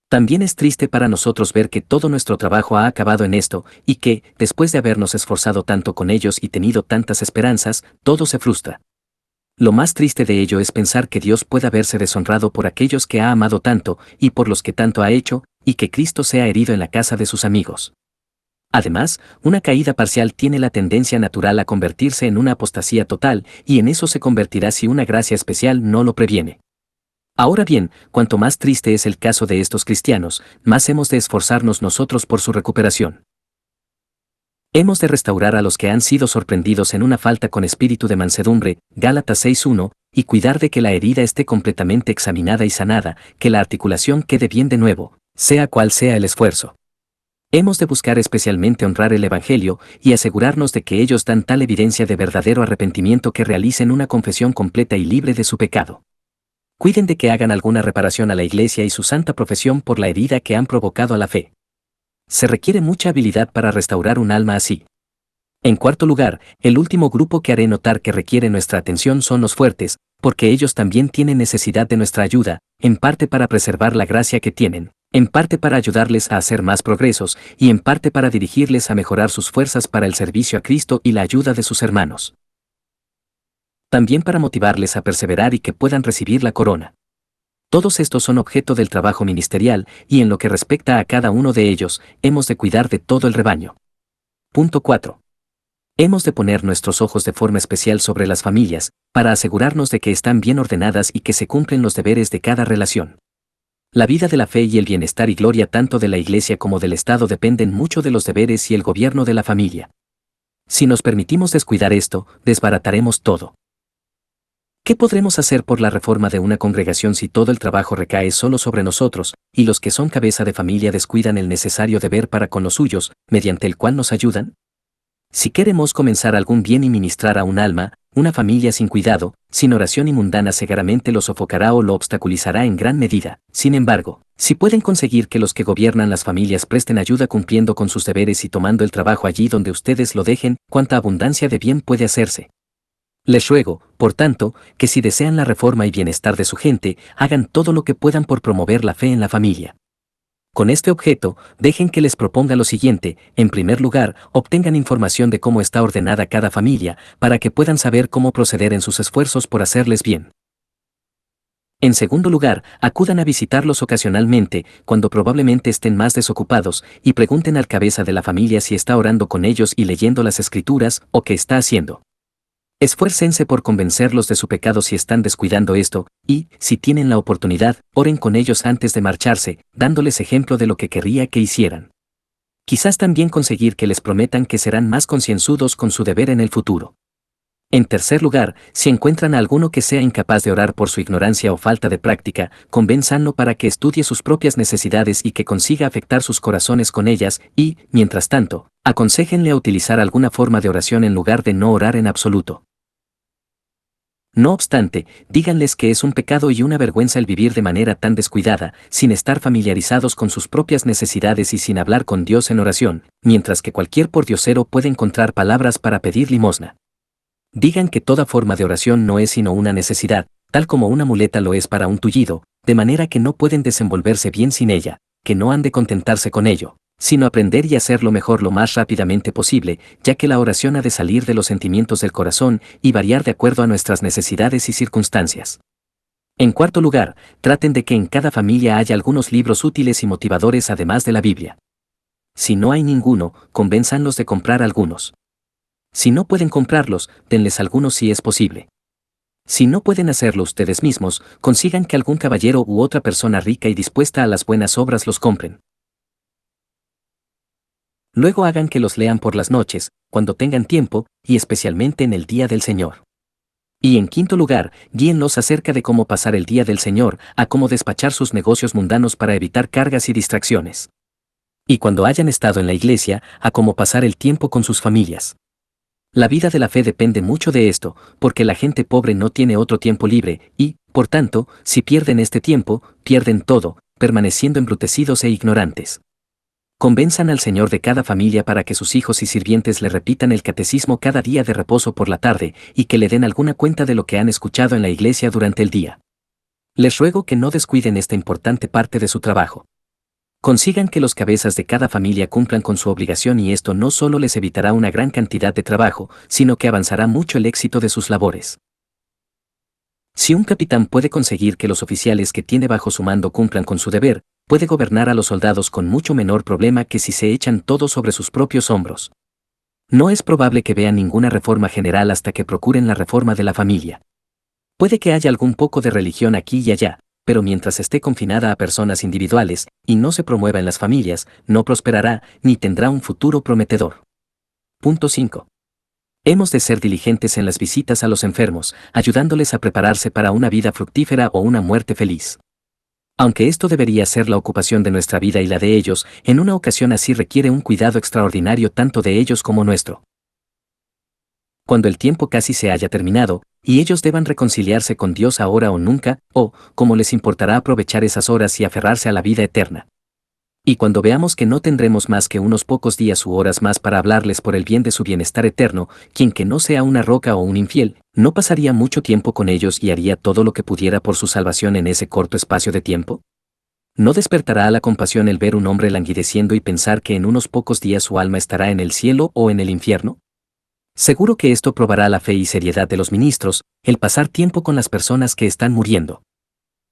También es triste para nosotros ver que todo nuestro trabajo ha acabado en esto, y que, después de habernos esforzado tanto con ellos y tenido tantas esperanzas, todo se frustra. Lo más triste de ello es pensar que Dios pueda verse deshonrado por aquellos que ha amado tanto, y por los que tanto ha hecho, y que Cristo sea herido en la casa de sus amigos. Además, una caída parcial tiene la tendencia natural a convertirse en una apostasía total, y en eso se convertirá si una gracia especial no lo previene. Ahora bien, cuanto más triste es el caso de estos cristianos, más hemos de esforzarnos nosotros por su recuperación. Hemos de restaurar a los que han sido sorprendidos en una falta con espíritu de mansedumbre, Gálatas 6:1, y cuidar de que la herida esté completamente examinada y sanada, que la articulación quede bien de nuevo, sea cual sea el esfuerzo. Hemos de buscar especialmente honrar el Evangelio y asegurarnos de que ellos dan tal evidencia de verdadero arrepentimiento que realicen una confesión completa y libre de su pecado. Cuiden de que hagan alguna reparación a la Iglesia y su santa profesión por la herida que han provocado a la fe. Se requiere mucha habilidad para restaurar un alma así. En cuarto lugar, el último grupo que haré notar que requiere nuestra atención son los fuertes, porque ellos también tienen necesidad de nuestra ayuda, en parte para preservar la gracia que tienen, en parte para ayudarles a hacer más progresos, y en parte para dirigirles a mejorar sus fuerzas para el servicio a Cristo y la ayuda de sus hermanos. También para motivarles a perseverar y que puedan recibir la corona. Todos estos son objeto del trabajo ministerial, y en lo que respecta a cada uno de ellos, hemos de cuidar de todo el rebaño. Punto 4. Hemos de poner nuestros ojos de forma especial sobre las familias, para asegurarnos de que están bien ordenadas y que se cumplen los deberes de cada relación. La vida de la fe y el bienestar y gloria tanto de la Iglesia como del Estado dependen mucho de los deberes y el gobierno de la familia. Si nos permitimos descuidar esto, desbarataremos todo. ¿Qué podremos hacer por la reforma de una congregación si todo el trabajo recae solo sobre nosotros, y los que son cabeza de familia descuidan el necesario deber para con los suyos, mediante el cual nos ayudan? Si queremos comenzar algún bien y ministrar a un alma, una familia sin cuidado, sin oración y mundana segaramente lo sofocará o lo obstaculizará en gran medida. Sin embargo, si pueden conseguir que los que gobiernan las familias presten ayuda cumpliendo con sus deberes y tomando el trabajo allí donde ustedes lo dejen, cuánta abundancia de bien puede hacerse. Les ruego, por tanto, que si desean la reforma y bienestar de su gente, hagan todo lo que puedan por promover la fe en la familia. Con este objeto, dejen que les proponga lo siguiente: en primer lugar, obtengan información de cómo está ordenada cada familia, para que puedan saber cómo proceder en sus esfuerzos por hacerles bien. En segundo lugar, acudan a visitarlos ocasionalmente, cuando probablemente estén más desocupados, y pregunten al cabeza de la familia si está orando con ellos y leyendo las Escrituras, o qué está haciendo. Esfuércense por convencerlos de su pecado si están descuidando esto, y, si tienen la oportunidad, oren con ellos antes de marcharse, dándoles ejemplo de lo que querría que hicieran. Quizás también conseguir que les prometan que serán más concienzudos con su deber en el futuro. En tercer lugar, si encuentran a alguno que sea incapaz de orar por su ignorancia o falta de práctica, convénzanlo para que estudie sus propias necesidades y que consiga afectar sus corazones con ellas, y, mientras tanto, aconséjenle a utilizar alguna forma de oración en lugar de no orar en absoluto. No obstante, díganles que es un pecado y una vergüenza el vivir de manera tan descuidada, sin estar familiarizados con sus propias necesidades y sin hablar con Dios en oración, mientras que cualquier pordiosero puede encontrar palabras para pedir limosna. Digan que toda forma de oración no es sino una necesidad, tal como una muleta lo es para un tullido, de manera que no pueden desenvolverse bien sin ella, que no han de contentarse con ello, sino aprender y hacerlo mejor lo más rápidamente posible, ya que la oración ha de salir de los sentimientos del corazón y variar de acuerdo a nuestras necesidades y circunstancias. En cuarto lugar, traten de que en cada familia haya algunos libros útiles y motivadores además de la Biblia. Si no hay ninguno, convénzanlos de comprar algunos. Si no pueden comprarlos, denles algunos si es posible. Si no pueden hacerlo ustedes mismos, consigan que algún caballero u otra persona rica y dispuesta a las buenas obras los compren. Luego hagan que los lean por las noches, cuando tengan tiempo, y especialmente en el día del Señor. Y en quinto lugar, guíenlos acerca de cómo pasar el día del Señor, a cómo despachar sus negocios mundanos para evitar cargas y distracciones. Y cuando hayan estado en la iglesia, a cómo pasar el tiempo con sus familias. La vida de la fe depende mucho de esto, porque la gente pobre no tiene otro tiempo libre, y, por tanto, si pierden este tiempo, pierden todo, permaneciendo embrutecidos e ignorantes. Convenzan al Señor de cada familia para que sus hijos y sirvientes le repitan el catecismo cada día de reposo por la tarde, y que le den alguna cuenta de lo que han escuchado en la iglesia durante el día. Les ruego que no descuiden esta importante parte de su trabajo. Consigan que los cabezas de cada familia cumplan con su obligación y esto no solo les evitará una gran cantidad de trabajo, sino que avanzará mucho el éxito de sus labores. Si un capitán puede conseguir que los oficiales que tiene bajo su mando cumplan con su deber, puede gobernar a los soldados con mucho menor problema que si se echan todo sobre sus propios hombros. No es probable que vean ninguna reforma general hasta que procuren la reforma de la familia. Puede que haya algún poco de religión aquí y allá, pero mientras esté confinada a personas individuales y no se promueva en las familias, no prosperará ni tendrá un futuro prometedor. Punto 5. Hemos de ser diligentes en las visitas a los enfermos, ayudándoles a prepararse para una vida fructífera o una muerte feliz. Aunque esto debería ser la ocupación de nuestra vida y la de ellos, en una ocasión así requiere un cuidado extraordinario tanto de ellos como nuestro. Cuando el tiempo casi se haya terminado, y ellos deban reconciliarse con Dios ahora o nunca, o, como les importará aprovechar esas horas y aferrarse a la vida eterna. Y cuando veamos que no tendremos más que unos pocos días u horas más para hablarles por el bien de su bienestar eterno, quien que no sea una roca o un infiel, ¿no pasaría mucho tiempo con ellos y haría todo lo que pudiera por su salvación en ese corto espacio de tiempo? ¿No despertará a la compasión el ver un hombre languideciendo y pensar que en unos pocos días su alma estará en el cielo o en el infierno? Seguro que esto probará la fe y seriedad de los ministros, el pasar tiempo con las personas que están muriendo.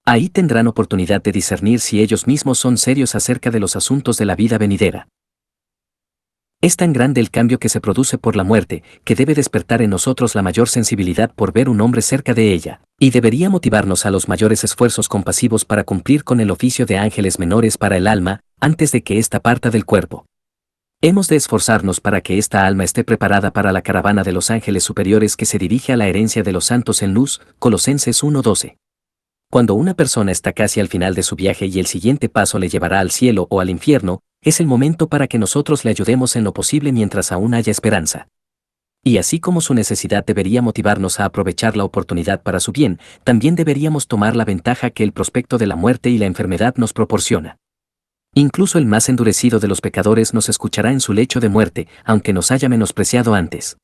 Ahí tendrán oportunidad de discernir si ellos mismos son serios acerca de los asuntos de la vida venidera. Es tan grande el cambio que se produce por la muerte, que debe despertar en nosotros la mayor sensibilidad por ver un hombre cerca de ella, y debería motivarnos a los mayores esfuerzos compasivos para cumplir con el oficio de ángeles menores para el alma, antes de que ésta parta del cuerpo. Hemos de esforzarnos para que esta alma esté preparada para la caravana de los ángeles superiores que se dirige a la herencia de los santos en luz, Colosenses 1:12. Cuando una persona está casi al final de su viaje y el siguiente paso le llevará al cielo o al infierno, es el momento para que nosotros le ayudemos en lo posible mientras aún haya esperanza. Y así como su necesidad debería motivarnos a aprovechar la oportunidad para su bien, también deberíamos tomar la ventaja que el prospecto de la muerte y la enfermedad nos proporciona. Incluso el más endurecido de los pecadores nos escuchará en su lecho de muerte, aunque nos haya menospreciado antes.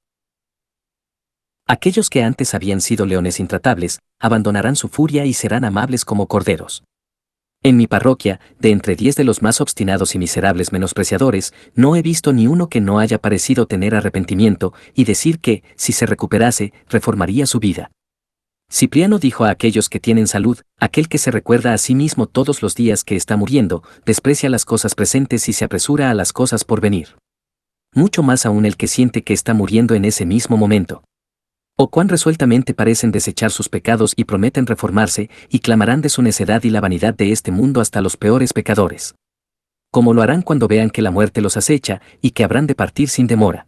Aquellos que antes habían sido leones intratables, abandonarán su furia y serán amables como corderos. En mi parroquia, de entre 10 de los más obstinados y miserables menospreciadores, no he visto ni uno que no haya parecido tener arrepentimiento y decir que, si se recuperase, reformaría su vida. Cipriano dijo a aquellos que tienen salud, aquel que se recuerda a sí mismo todos los días que está muriendo, desprecia las cosas presentes y se apresura a las cosas por venir. Mucho más aún el que siente que está muriendo en ese mismo momento. O cuán resueltamente parecen desechar sus pecados y prometen reformarse, y clamarán de su necedad y la vanidad de este mundo hasta los peores pecadores. Como lo harán cuando vean que la muerte los acecha, y que habrán de partir sin demora.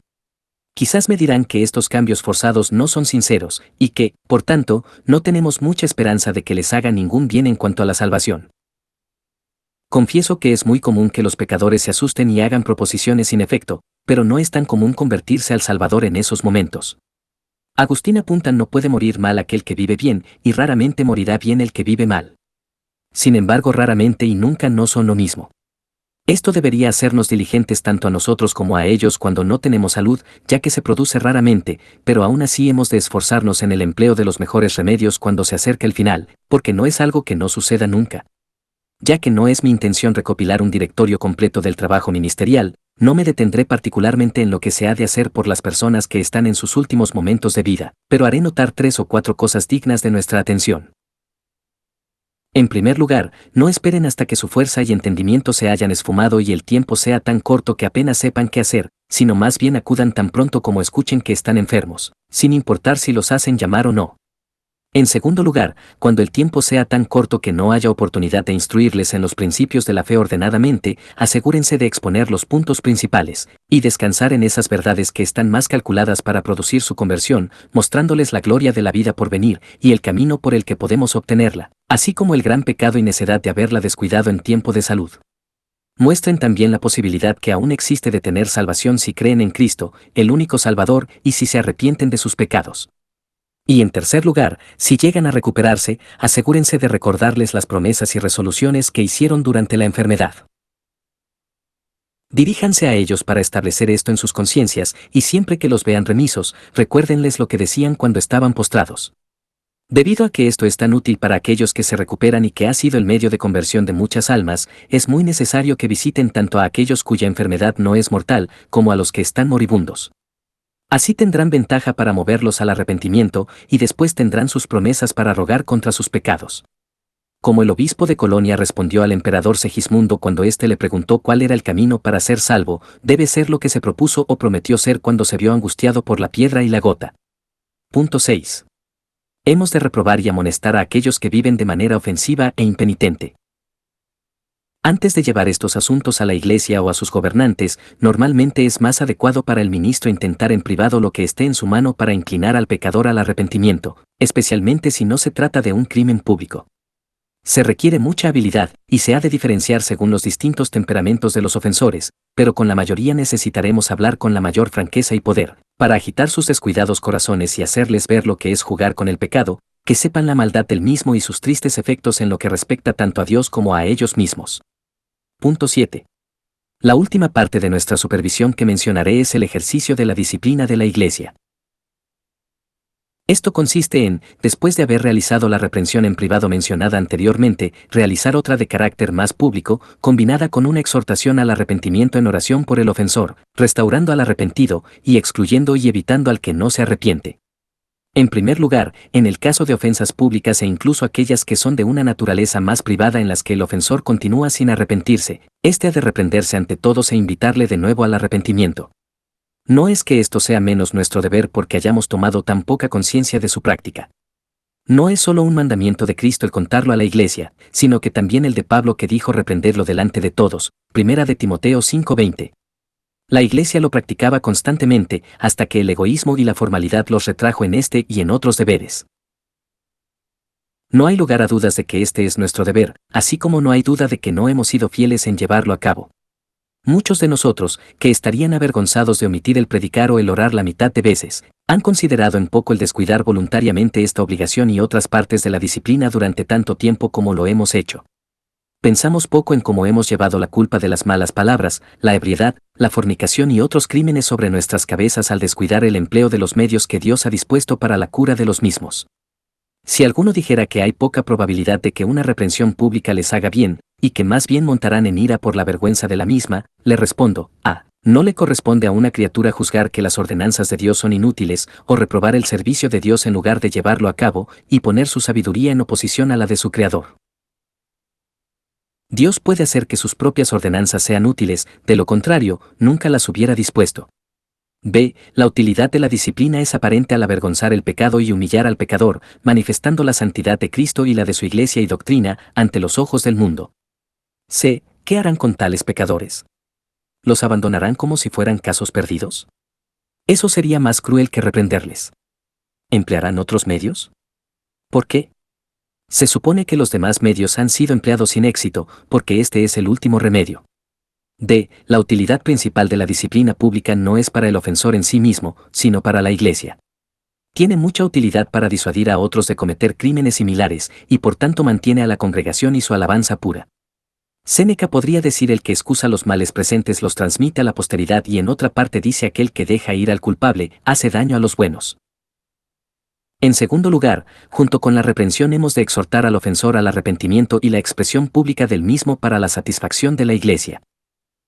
Quizás me dirán que estos cambios forzados no son sinceros, y que, por tanto, no tenemos mucha esperanza de que les haga ningún bien en cuanto a la salvación. Confieso que es muy común que los pecadores se asusten y hagan proposiciones sin efecto, pero no es tan común convertirse al Salvador en esos momentos. Agustín apunta: no puede morir mal aquel que vive bien, y raramente morirá bien el que vive mal. Sin embargo, raramente y nunca no son lo mismo. Esto debería hacernos diligentes tanto a nosotros como a ellos cuando no tenemos salud, ya que se produce raramente, pero aún así hemos de esforzarnos en el empleo de los mejores remedios cuando se acerca el final, porque no es algo que no suceda nunca. Ya que no es mi intención recopilar un directorio completo del trabajo ministerial, no me detendré particularmente en lo que se ha de hacer por las personas que están en sus últimos momentos de vida, pero haré notar 3 o 4 cosas dignas de nuestra atención. En primer lugar, no esperen hasta que su fuerza y entendimiento se hayan esfumado y el tiempo sea tan corto que apenas sepan qué hacer, sino más bien acudan tan pronto como escuchen que están enfermos, sin importar si los hacen llamar o no. En segundo lugar, cuando el tiempo sea tan corto que no haya oportunidad de instruirles en los principios de la fe ordenadamente, asegúrense de exponer los puntos principales, y descansar en esas verdades que están más calculadas para producir su conversión, mostrándoles la gloria de la vida por venir y el camino por el que podemos obtenerla, así como el gran pecado y necedad de haberla descuidado en tiempo de salud. Muestren también la posibilidad que aún existe de tener salvación si creen en Cristo, el único Salvador, y si se arrepienten de sus pecados. Y en tercer lugar, si llegan a recuperarse, asegúrense de recordarles las promesas y resoluciones que hicieron durante la enfermedad. Diríjanse a ellos para establecer esto en sus conciencias, y siempre que los vean remisos, recuérdenles lo que decían cuando estaban postrados. Debido a que esto es tan útil para aquellos que se recuperan y que ha sido el medio de conversión de muchas almas, es muy necesario que visiten tanto a aquellos cuya enfermedad no es mortal, como a los que están moribundos. Así tendrán ventaja para moverlos al arrepentimiento y después tendrán sus promesas para rogar contra sus pecados. Como el obispo de Colonia respondió al emperador Segismundo cuando éste le preguntó cuál era el camino para ser salvo, debe ser lo que se propuso o prometió ser cuando se vio angustiado por la piedra y la gota. Punto 6. Hemos de reprobar y amonestar a aquellos que viven de manera ofensiva e impenitente. Antes de llevar estos asuntos a la iglesia o a sus gobernantes, normalmente es más adecuado para el ministro intentar en privado lo que esté en su mano para inclinar al pecador al arrepentimiento, especialmente si no se trata de un crimen público. Se requiere mucha habilidad, y se ha de diferenciar según los distintos temperamentos de los ofensores, pero con la mayoría necesitaremos hablar con la mayor franqueza y poder, para agitar sus descuidados corazones y hacerles ver lo que es jugar con el pecado, que sepan la maldad del mismo y sus tristes efectos en lo que respecta tanto a Dios como a ellos mismos. Punto 7. La última parte de nuestra supervisión que mencionaré es el ejercicio de la disciplina de la Iglesia. Esto consiste en, después de haber realizado la reprensión en privado mencionada anteriormente, realizar otra de carácter más público, combinada con una exhortación al arrepentimiento en oración por el ofensor, restaurando al arrepentido y excluyendo y evitando al que no se arrepiente. En primer lugar, en el caso de ofensas públicas e incluso aquellas que son de una naturaleza más privada en las que el ofensor continúa sin arrepentirse, éste ha de reprenderse ante todos e invitarle de nuevo al arrepentimiento. No es que esto sea menos nuestro deber porque hayamos tomado tan poca conciencia de su práctica. No es solo un mandamiento de Cristo el contarlo a la Iglesia, sino que también el de Pablo que dijo reprenderlo delante de todos, 1 de Timoteo 5:20. La Iglesia lo practicaba constantemente hasta que el egoísmo y la formalidad los retrajo en este y en otros deberes. No hay lugar a dudas de que este es nuestro deber, así como no hay duda de que no hemos sido fieles en llevarlo a cabo. Muchos de nosotros, que estarían avergonzados de omitir el predicar o el orar la mitad de veces, han considerado en poco el descuidar voluntariamente esta obligación y otras partes de la disciplina durante tanto tiempo como lo hemos hecho. Pensamos poco en cómo hemos llevado la culpa de las malas palabras, la ebriedad, la fornicación y otros crímenes sobre nuestras cabezas al descuidar el empleo de los medios que Dios ha dispuesto para la cura de los mismos. Si alguno dijera que hay poca probabilidad de que una reprensión pública les haga bien, y que más bien montarán en ira por la vergüenza de la misma, le respondo, no le corresponde a una criatura juzgar que las ordenanzas de Dios son inútiles, o reprobar el servicio de Dios en lugar de llevarlo a cabo, y poner su sabiduría en oposición a la de su Creador. Dios puede hacer que sus propias ordenanzas sean útiles, de lo contrario, nunca las hubiera dispuesto. B. La utilidad de la disciplina es aparente al avergonzar el pecado y humillar al pecador, manifestando la santidad de Cristo y la de su Iglesia y doctrina ante los ojos del mundo. C. ¿Qué harán con tales pecadores? ¿Los abandonarán como si fueran casos perdidos? Eso sería más cruel que reprenderles. ¿Emplearán otros medios? ¿Por qué? Se supone que los demás medios han sido empleados sin éxito, porque este es el último remedio. D. La utilidad principal de la disciplina pública no es para el ofensor en sí mismo, sino para la Iglesia. Tiene mucha utilidad para disuadir a otros de cometer crímenes similares, y por tanto mantiene a la congregación y su alabanza pura. Séneca podría decir el que excusa los males presentes los transmite a la posteridad y en otra parte dice aquel que deja ir al culpable, hace daño a los buenos. En segundo lugar, junto con la reprensión hemos de exhortar al ofensor al arrepentimiento y la expresión pública del mismo para la satisfacción de la Iglesia.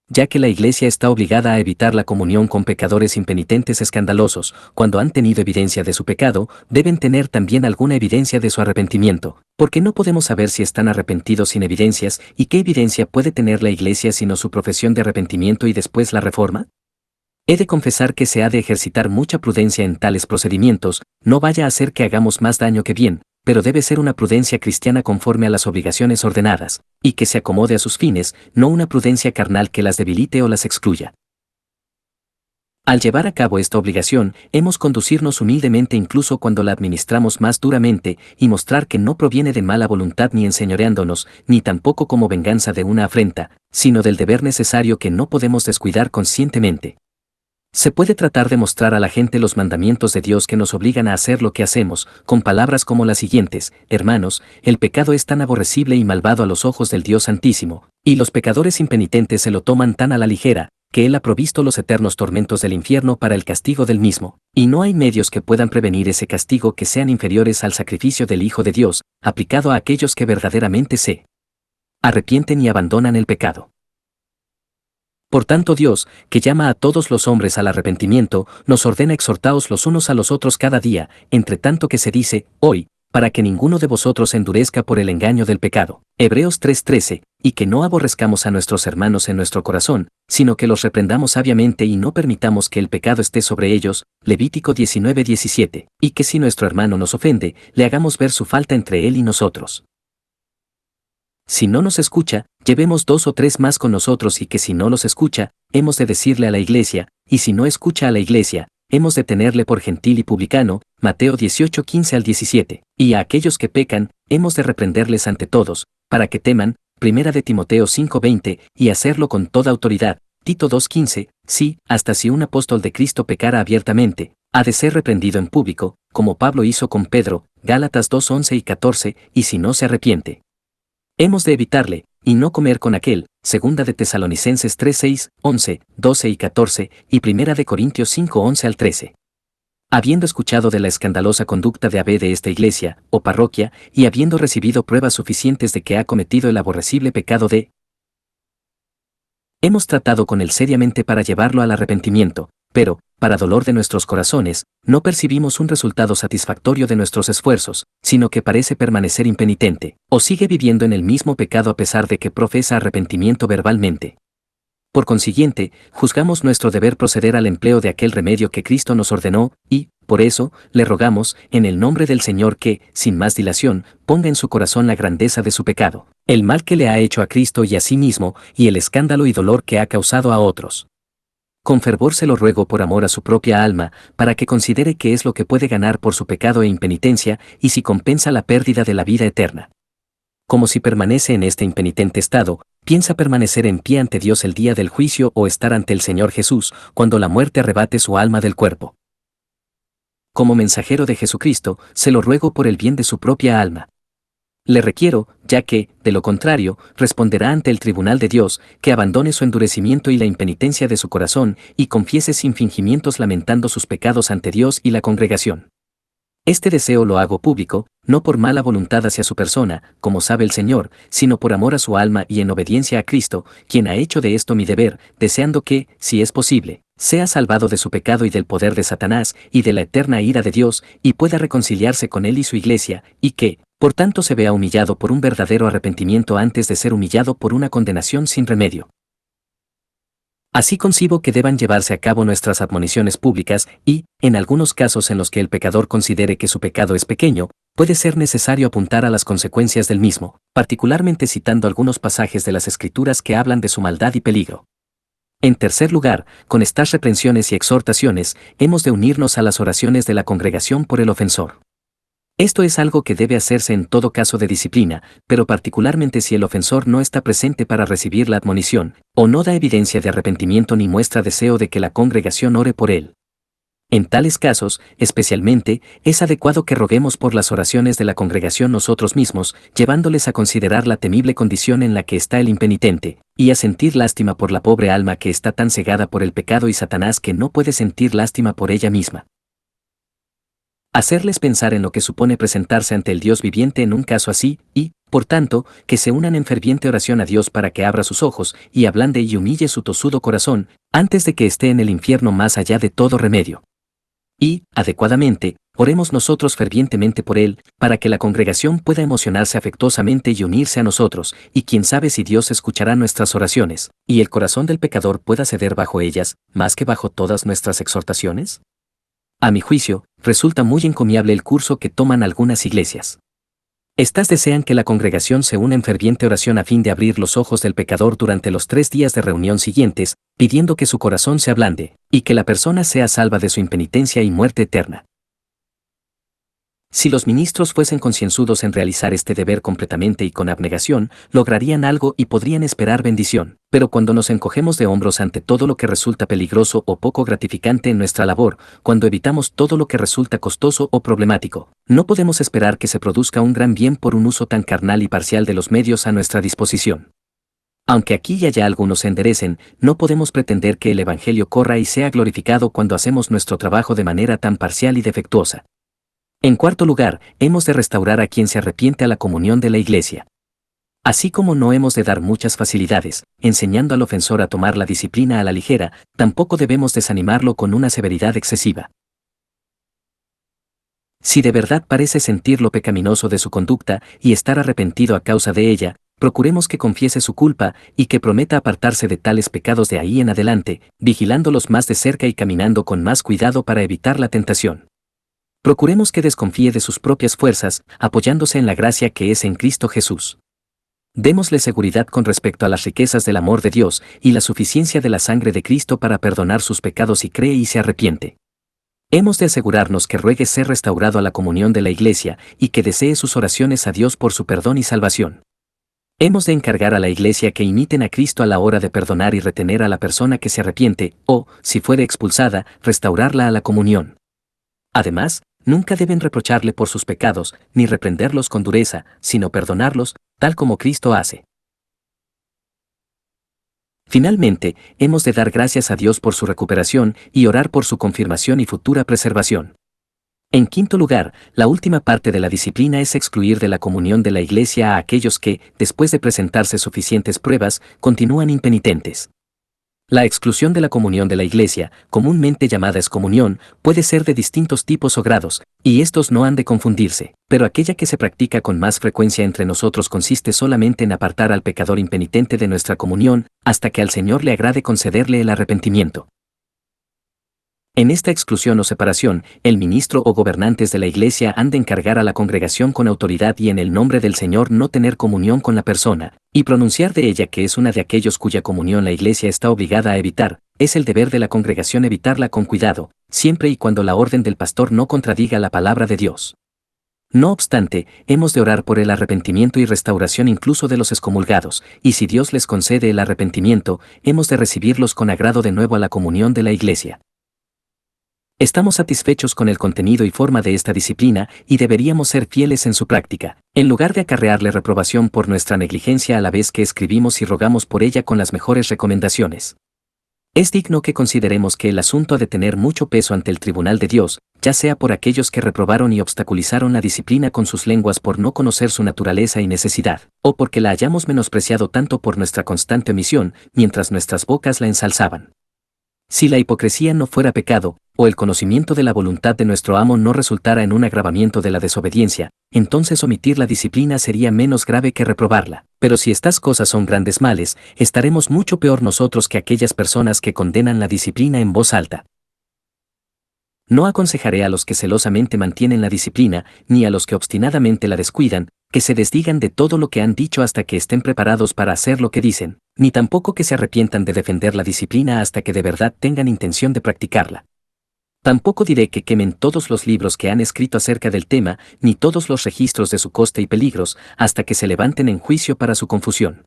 Ya que la Iglesia está obligada a evitar la comunión con pecadores impenitentes escandalosos, cuando han tenido evidencia de su pecado, deben tener también alguna evidencia de su arrepentimiento, porque no podemos saber si están arrepentidos sin evidencias, y qué evidencia puede tener la Iglesia sino su profesión de arrepentimiento y después la reforma. He de confesar que se ha de ejercitar mucha prudencia en tales procedimientos, no vaya a ser que hagamos más daño que bien, pero debe ser una prudencia cristiana conforme a las obligaciones ordenadas, y que se acomode a sus fines, no una prudencia carnal que las debilite o las excluya. Al llevar a cabo esta obligación, hemos conducirnos humildemente incluso cuando la administramos más duramente, y mostrar que no proviene de mala voluntad ni enseñoreándonos, ni tampoco como venganza de una afrenta, sino del deber necesario que no podemos descuidar conscientemente. Se puede tratar de mostrar a la gente los mandamientos de Dios que nos obligan a hacer lo que hacemos, con palabras como las siguientes: hermanos, el pecado es tan aborrecible y malvado a los ojos del Dios Santísimo, y los pecadores impenitentes se lo toman tan a la ligera, que Él ha provisto los eternos tormentos del infierno para el castigo del mismo, y no hay medios que puedan prevenir ese castigo que sean inferiores al sacrificio del Hijo de Dios, aplicado a aquellos que verdaderamente se arrepienten y abandonan el pecado. Por tanto Dios, que llama a todos los hombres al arrepentimiento, nos ordena exhortaos los unos a los otros cada día, entre tanto que se dice, hoy, para que ninguno de vosotros endurezca por el engaño del pecado. Hebreos 3:13, y que no aborrezcamos a nuestros hermanos en nuestro corazón, sino que los reprendamos sabiamente y no permitamos que el pecado esté sobre ellos. Levítico 19:17, y que si nuestro hermano nos ofende, le hagamos ver su falta entre él y nosotros. Si no nos escucha, llevemos 2 o 3 más con nosotros, y que si no los escucha, hemos de decirle a la Iglesia, y si no escucha a la Iglesia, hemos de tenerle por gentil y publicano. Mateo 18:15 al 17, y a aquellos que pecan, hemos de reprenderles ante todos, para que teman. Primera de Timoteo 5:20, y hacerlo con toda autoridad. Tito 2:15, sí, hasta si un apóstol de Cristo pecara abiertamente, ha de ser reprendido en público, como Pablo hizo con Pedro. Gálatas 2:11 y 14, y si no se arrepiente, hemos de evitarle, y no comer con aquel. Segunda de Tesalonicenses 3:6, 11, 12 y 14, y Primera de Corintios 5:11 al 13. Habiendo escuchado de la escandalosa conducta de Abé de esta iglesia, o parroquia, y habiendo recibido pruebas suficientes de que ha cometido el aborrecible pecado de, hemos tratado con él seriamente para llevarlo al arrepentimiento, pero, para dolor de nuestros corazones, no percibimos un resultado satisfactorio de nuestros esfuerzos, sino que parece permanecer impenitente, o sigue viviendo en el mismo pecado a pesar de que profesa arrepentimiento verbalmente. Por consiguiente, juzgamos nuestro deber proceder al empleo de aquel remedio que Cristo nos ordenó, y, por eso, le rogamos, en el nombre del Señor, que, sin más dilación, ponga en su corazón la grandeza de su pecado, el mal que le ha hecho a Cristo y a sí mismo, y el escándalo y dolor que ha causado a otros. Con fervor se lo ruego por amor a su propia alma, para que considere qué es lo que puede ganar por su pecado e impenitencia, y si compensa la pérdida de la vida eterna. Como si permanece en este impenitente estado, piensa permanecer en pie ante Dios el día del juicio o estar ante el Señor Jesús, cuando la muerte arrebate su alma del cuerpo. Como mensajero de Jesucristo, se lo ruego por el bien de su propia alma. Le requiero, ya que, de lo contrario, responderá ante el tribunal de Dios, que abandone su endurecimiento y la impenitencia de su corazón, y confiese sin fingimientos lamentando sus pecados ante Dios y la congregación. Este deseo lo hago público, no por mala voluntad hacia su persona, como sabe el Señor, sino por amor a su alma y en obediencia a Cristo, quien ha hecho de esto mi deber, deseando que, si es posible, sea salvado de su pecado y del poder de Satanás, y de la eterna ira de Dios, y pueda reconciliarse con él y su iglesia, y que, por tanto, se vea humillado por un verdadero arrepentimiento antes de ser humillado por una condenación sin remedio. Así concibo que deban llevarse a cabo nuestras admoniciones públicas y, en algunos casos en los que el pecador considere que su pecado es pequeño, puede ser necesario apuntar a las consecuencias del mismo, particularmente citando algunos pasajes de las Escrituras que hablan de su maldad y peligro. En tercer lugar, con estas reprensiones y exhortaciones, hemos de unirnos a las oraciones de la congregación por el ofensor. Esto es algo que debe hacerse en todo caso de disciplina, pero particularmente si el ofensor no está presente para recibir la admonición, o no da evidencia de arrepentimiento ni muestra deseo de que la congregación ore por él. En tales casos, especialmente, es adecuado que roguemos por las oraciones de la congregación nosotros mismos, llevándoles a considerar la temible condición en la que está el impenitente, y a sentir lástima por la pobre alma que está tan cegada por el pecado y Satanás que no puede sentir lástima por ella misma. Hacerles pensar en lo que supone presentarse ante el Dios viviente en un caso así, y, por tanto, que se unan en ferviente oración a Dios para que abra sus ojos y ablande y humille su tosudo corazón, antes de que esté en el infierno más allá de todo remedio. Y, adecuadamente, oremos nosotros fervientemente por él, para que la congregación pueda emocionarse afectuosamente y unirse a nosotros, y quién sabe si Dios escuchará nuestras oraciones, y el corazón del pecador pueda ceder bajo ellas, más que bajo todas nuestras exhortaciones. A mi juicio, resulta muy encomiable el curso que toman algunas iglesias. Estas desean que la congregación se una en ferviente oración a fin de abrir los ojos del pecador durante los 3 días de reunión siguientes, pidiendo que su corazón se ablande, y que la persona sea salva de su impenitencia y muerte eterna. Si los ministros fuesen concienzudos en realizar este deber completamente y con abnegación, lograrían algo y podrían esperar bendición, pero cuando nos encogemos de hombros ante todo lo que resulta peligroso o poco gratificante en nuestra labor, cuando evitamos todo lo que resulta costoso o problemático, no podemos esperar que se produzca un gran bien por un uso tan carnal y parcial de los medios a nuestra disposición. Aunque aquí y allá algunos se enderecen, no podemos pretender que el Evangelio corra y sea glorificado cuando hacemos nuestro trabajo de manera tan parcial y defectuosa. En cuarto lugar, hemos de restaurar a quien se arrepiente a la comunión de la Iglesia. Así como no hemos de dar muchas facilidades, enseñando al ofensor a tomar la disciplina a la ligera, tampoco debemos desanimarlo con una severidad excesiva. Si de verdad parece sentir lo pecaminoso de su conducta y estar arrepentido a causa de ella, procuremos que confiese su culpa y que prometa apartarse de tales pecados de ahí en adelante, vigilándolos más de cerca y caminando con más cuidado para evitar la tentación. Procuremos que desconfíe de sus propias fuerzas, apoyándose en la gracia que es en Cristo Jesús. Démosle seguridad con respecto a las riquezas del amor de Dios y la suficiencia de la sangre de Cristo para perdonar sus pecados si cree y se arrepiente. Hemos de asegurarnos que ruegue ser restaurado a la comunión de la Iglesia y que desee sus oraciones a Dios por su perdón y salvación. Hemos de encargar a la Iglesia que imiten a Cristo a la hora de perdonar y retener a la persona que se arrepiente, o, si fuere expulsada, restaurarla a la comunión. Además, nunca deben reprocharle por sus pecados, ni reprenderlos con dureza, sino perdonarlos, tal como Cristo hace. Finalmente, hemos de dar gracias a Dios por su recuperación y orar por su confirmación y futura preservación. En quinto lugar, la última parte de la disciplina es excluir de la comunión de la Iglesia a aquellos que, después de presentarse suficientes pruebas, continúan impenitentes. La exclusión de la comunión de la Iglesia, comúnmente llamada excomunión, puede ser de distintos tipos o grados, y estos no han de confundirse, pero aquella que se practica con más frecuencia entre nosotros consiste solamente en apartar al pecador impenitente de nuestra comunión, hasta que al Señor le agrade concederle el arrepentimiento. En esta exclusión o separación, el ministro o gobernantes de la Iglesia han de encargar a la congregación con autoridad y en el nombre del Señor no tener comunión con la persona, y pronunciar de ella que es una de aquellos cuya comunión la Iglesia está obligada a evitar. Es el deber de la congregación evitarla con cuidado, siempre y cuando la orden del pastor no contradiga la palabra de Dios. No obstante, hemos de orar por el arrepentimiento y restauración incluso de los excomulgados, y si Dios les concede el arrepentimiento, hemos de recibirlos con agrado de nuevo a la comunión de la Iglesia. Estamos satisfechos con el contenido y forma de esta disciplina y deberíamos ser fieles en su práctica, en lugar de acarrearle reprobación por nuestra negligencia a la vez que escribimos y rogamos por ella con las mejores recomendaciones. Es digno que consideremos que el asunto ha de tener mucho peso ante el tribunal de Dios, ya sea por aquellos que reprobaron y obstaculizaron la disciplina con sus lenguas por no conocer su naturaleza y necesidad, o porque la hayamos menospreciado tanto por nuestra constante omisión, mientras nuestras bocas la ensalzaban. Si la hipocresía no fuera pecado, o el conocimiento de la voluntad de nuestro amo no resultara en un agravamiento de la desobediencia, entonces omitir la disciplina sería menos grave que reprobarla. Pero si estas cosas son grandes males, estaremos mucho peor nosotros que aquellas personas que condenan la disciplina en voz alta. No aconsejaré a los que celosamente mantienen la disciplina, ni a los que obstinadamente la descuidan, que se desdigan de todo lo que han dicho hasta que estén preparados para hacer lo que dicen, ni tampoco que se arrepientan de defender la disciplina hasta que de verdad tengan intención de practicarla. Tampoco diré que quemen todos los libros que han escrito acerca del tema, ni todos los registros de su coste y peligros, hasta que se levanten en juicio para su confusión.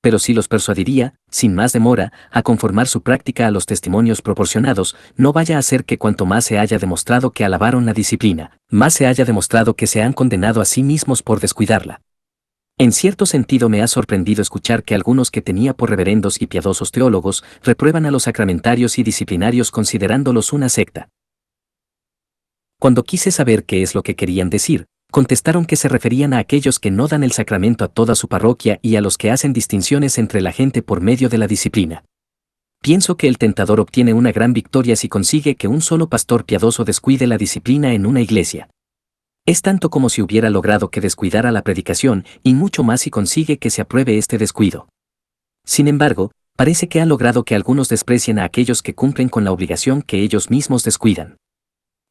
Pero sí los persuadiría, sin más demora, a conformar su práctica a los testimonios proporcionados, no vaya a ser que cuanto más se haya demostrado que alabaron la disciplina, más se haya demostrado que se han condenado a sí mismos por descuidarla. En cierto sentido me ha sorprendido escuchar que algunos que tenía por reverendos y piadosos teólogos reprueban a los sacramentarios y disciplinarios considerándolos una secta. Cuando quise saber qué es lo que querían decir, contestaron que se referían a aquellos que no dan el sacramento a toda su parroquia y a los que hacen distinciones entre la gente por medio de la disciplina. Pienso que el tentador obtiene una gran victoria si consigue que un solo pastor piadoso descuide la disciplina en una iglesia. Es tanto como si hubiera logrado que descuidara la predicación y mucho más si consigue que se apruebe este descuido. Sin embargo, parece que ha logrado que algunos desprecien a aquellos que cumplen con la obligación que ellos mismos descuidan.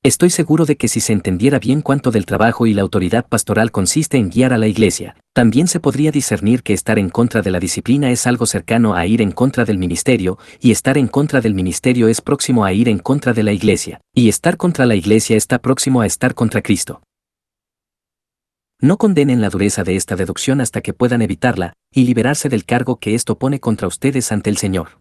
Estoy seguro de que si se entendiera bien cuánto del trabajo y la autoridad pastoral consiste en guiar a la iglesia, también se podría discernir que estar en contra de la disciplina es algo cercano a ir en contra del ministerio, y estar en contra del ministerio es próximo a ir en contra de la iglesia, y estar contra la iglesia está próximo a estar contra Cristo. No condenen la dureza de esta deducción hasta que puedan evitarla y liberarse del cargo que esto pone contra ustedes ante el Señor.